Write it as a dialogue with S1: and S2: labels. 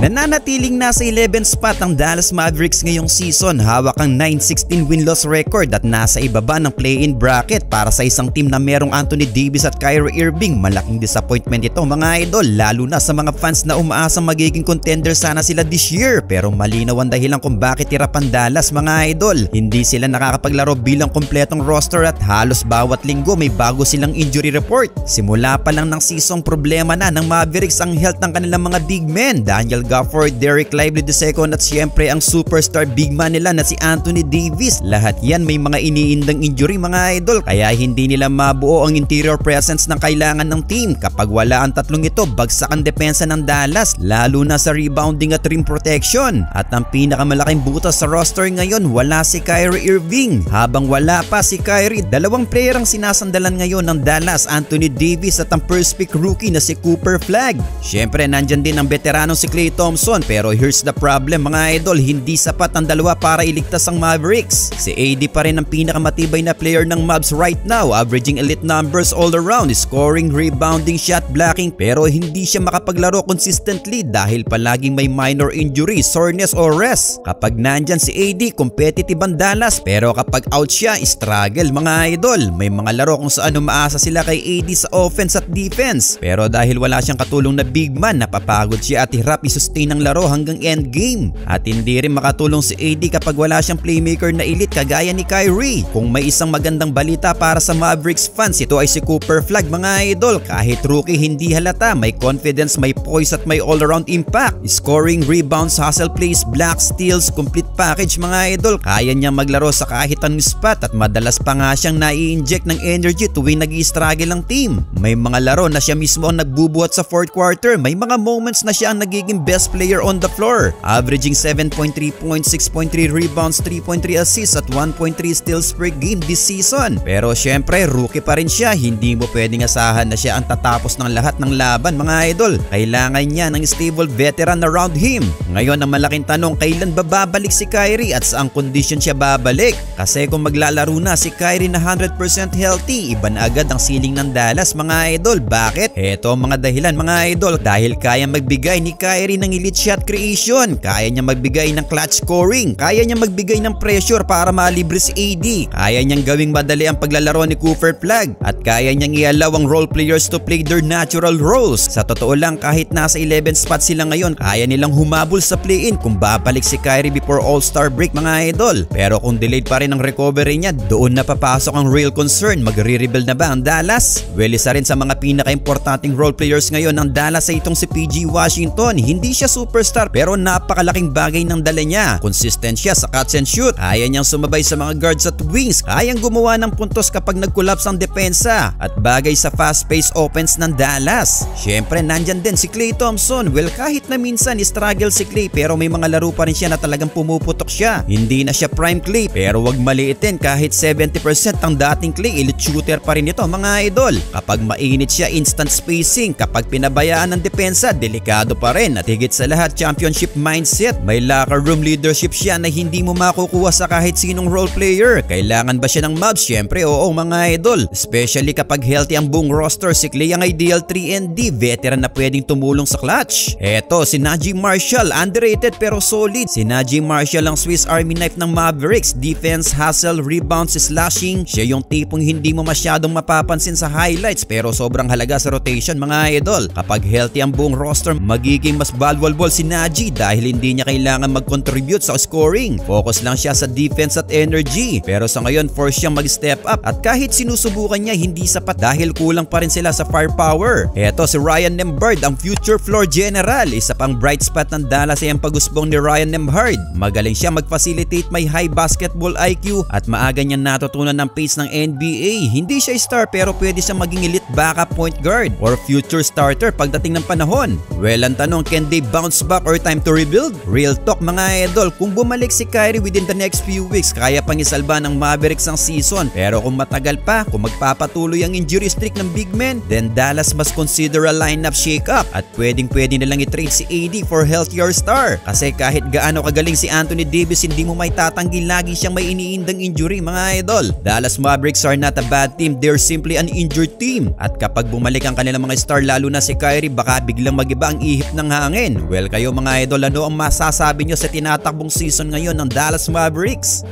S1: Nananatiling nasa 11th spot ang Dallas Mavericks ngayong season, hawak ang 9-16 win-loss record at nasa ibaba ng play-in bracket. Para sa isang team na merong Anthony Davis at Kyrie Irving, malaking disappointment ito mga idol, lalo na sa mga fans na umaasang magiging contender sana sila this year. Pero malinaw ang dahilan kung bakit tirapan Dallas mga idol. Hindi sila nakakapaglaro bilang kompletong roster at halos bawat linggo may bago silang injury report. Simula pa lang ng season, problema na ng Mavericks ang health ng kanilang mga big men, Daniel Gafford, Derek Lively II at siyempre ang superstar big man nila na si Anthony Davis. Lahat yan may mga iniindang injury mga idol, kaya hindi nila mabuo ang interior presence na kailangan ng team. Kapag wala ang tatlong ito, bagsak ang depensa ng Dallas, lalo na sa rebounding at rim protection. At ang pinakamalaking butas sa roster ngayon, wala si Kyrie Irving. Habang wala pa si Kyrie, dalawang player ang sinasandalan ngayon ng Dallas, Anthony Davis at ang first pick rookie na si Cooper Flagg. Siyempre nandyan din ang veteranong si Klay Thompson, pero here's the problem mga idol, hindi sapat ang dalawa para iligtas ang Mavericks. Si AD pa rin ang pinakamatibay na player ng Mavs right now, averaging elite numbers all around, scoring, rebounding, shot blocking, pero hindi siya makapaglaro consistently dahil palaging may minor injury, soreness o rest. Kapag nandyan si AD, competitive ang Dallas, pero kapag out siya, struggle mga idol. May mga laro kung saan umaasa sila kay AD sa offense at defense, pero dahil wala siyang katulong na big man, napapagod siya at hirap i-sustain ang laro hanggang endgame. At hindi rin makatulong si AD kapag wala siyang playmaker na elite kagaya ni Kyrie. Kung may isang magandang balita para sa Mavericks fans, ito ay si Cooper Flagg mga idol. Kahit rookie, hindi halata, may confidence, may poise at may all-around impact. Scoring, rebounds, hustle plays, block, steals, complete package mga idol. Kaya niyang maglaro sa kahit anong spot at madalas pa nga siyang nai-inject ng energy tuwing nag-i-struggle ang team. May mga laro na siya mismo ang nagbubuhat sa fourth quarter. May mga moments na siya ang nagiging best player on the floor, averaging 7.3 points, 6.3 rebounds, 3.3 assists at 1.3 steals per game this season. Pero syempre rookie pa rin siya, hindi mo pwedeng asahan na siya ang tatapos ng lahat ng laban mga idol. Kailangan niya ng stable veteran around him. Ngayon ang malaking tanong, kailan ba babalik si Kyrie at saang condition siya babalik? Kasi kung maglalaro na si Kyrie na 100% healthy, iba na agad ang ceiling ng Dallas mga idol. Bakit? Heto ang mga dahilan mga idol, dahil kaya magbigay ni Kyrie ng elite shot creation, kaya niya magbigay ng clutch scoring, kaya niya magbigay ng pressure para malibre si AD, kaya niyang gawing madali ang paglalaro ni Cooper Flagg, at kaya niyang i-allow ang role players to play their natural roles. Sa totoo lang, kahit nasa 11th spot sila ngayon, kaya nilang humabol sa play-in kung babalik si Kyrie before All-Star break mga idol. Pero kung delayed pa rin ang recovery niya, doon na papasok ang real concern. Magre-rebuild na ba ang Dallas? Well, isa rin sa mga pinaka-importanting role players ngayon ng Dallas ay itong si PG Washington. Hindi siya superstar pero napakalaking bagay ng dala niya. Consistent siya sa catch and shoot, kaya niyang sumabay sa mga guards at wings, kayang gumawa ng puntos kapag nag-collapse ang depensa, at bagay sa fast-paced offense ng Dallas. Syempre nandyan din si Klay Thompson. Well, kahit na minsan struggle si Klay, pero may mga laro pa rin siya na talagang pumuputok siya. Hindi na siya prime Klay, pero wag maliitin, kahit 70% ang dating Klay, elite shooter pa rin ito mga idol. Kapag mainit siya, instant spacing. Kapag pinabayaan ng depensa, delikado pa rin. At higit sa lahat, championship mindset. May locker room leadership siya na hindi mo makukuha sa kahit sinong role player. Kailangan ba siya ng Mavs? Syempre oo mga idol. Especially kapag healthy ang buong roster. Si Klay ang ideal 3&D, veteran na pwedeng tumulong sa clutch. Eto, si Naji Marshall, underrated pero solid. Si Naji Marshall ang Swiss Army knife ng Mavericks. Defense, hustle, rebounds, slashing. Siya yung tipong hindi mo masyadong mapapansin sa highlights pero sobrang halaga sa rotation mga idol. Kapag healthy ang buong roster, magiging mas valuable si Naji dahil hindi niya kailangan mag-contribute sa scoring. Focus lang siya sa defense at energy. Pero sa ngayon, force siyang mag-step up, at kahit sinusubukan niya, hindi sapat dahil kulang pa rin sila sa firepower. Eto si Ryan Nembhard, ang future floor general. Isa pang bright spot ng Dallas ay ang pag-usbong ni Ryan Nembhard. Magaling siya mag-facilitate, may high basketball IQ at maaga niyang natutunan ng pace ng NBA. Hindi siya star pero pwede siya maging elite backup point guard or future starter pagdating ng panahon. Well, ang tanong, can they bounce back or time to rebuild? Real talk mga idol, kung bumalik si Kyrie within the next few weeks, kaya pang isalba ng Mavericks ang season. Pero kung matagal pa, kung magpapatuloy ang injury streak ng big men, then Dallas must consider a lineup shake-up, at pwede nilang i-trade si AD for healthier star. Kasi kahit gaano kagaling si Anthony Davis, hindi mo may tatanggi, lagi siyang may iniindang injury mga idol. Dallas Mavericks are not a bad team, they're simply an injured team. At kapag bumalik ang kanilang mga star, lalo na si Kyrie, baka biglang magiba ang ihip ng hangin. natin. Well, kayo mga idol, ano ang masasabi nyo sa tinatakbong season ngayon ng Dallas Mavericks?